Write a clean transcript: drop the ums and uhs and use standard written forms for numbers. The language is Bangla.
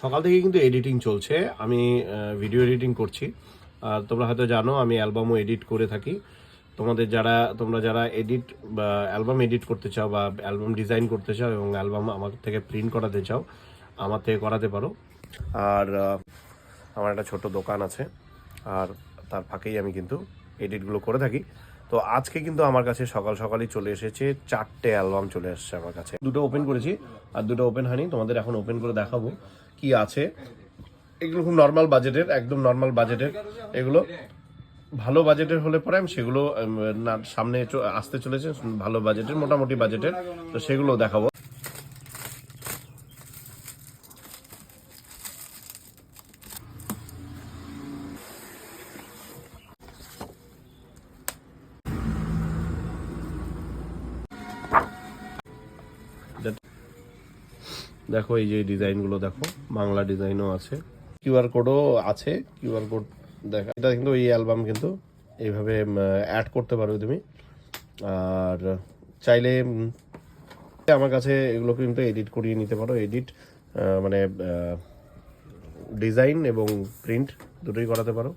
সকাল থেকে কিন্তু এডিটিং চলছে, আমি ভিডিও এডিটিং করছি। আর তোমরা হয়তো জানো আমি অ্যালবামও এডিট করে থাকি। তোমরা যারা এডিট বা অ্যালবাম এডিট করতে চাও বা অ্যালবাম ডিজাইন করতে চাও এবং অ্যালবাম আমার থেকে প্রিন্ট করাতে চাও, আমার থেকে করাতে পারো। আর আমার একটা ছোট দোকান আছে, আর তার ফাঁকেই আমি কিন্তু এডিটগুলো করে থাকি। তো আজকে কিন্তু আমার কাছে সকাল সকালই চলে এসেছে 4টে অ্যালবাম চলে এসেছে আমার কাছে। দুটো ওপেন করেছি আর দুটো ওপেন হয়নি, তোমাদের এখন ওপেন করে দেখাবো কি আছে। এগুলো খুব নর্মাল বাজেটের, একদম নর্মাল বাজেটের। এগুলো ভালো বাজেটের হলে পরে আমি সেগুলো সামনে আসতে চলেছে ভালো বাজেটের, মোটামুটি বাজেটের, তো সেগুলো দেখাবো। দেখো এই যে ডিজাইনগুলো দেখো, বাংলা ডিজাইনও আছে, কিউআর কোডও আছে। কিউআর কোড দেখা, এটা কিন্তু এই অ্যালবাম কিন্তু এইভাবে অ্যাড করতে পারো তুমি। আর চাইলে আমার কাছে এগুলো কিন্তু এডিট করিয়ে নিতে পারো। এডিট মানে ডিজাইন এবং প্রিন্ট দুটোই করাতে পারো।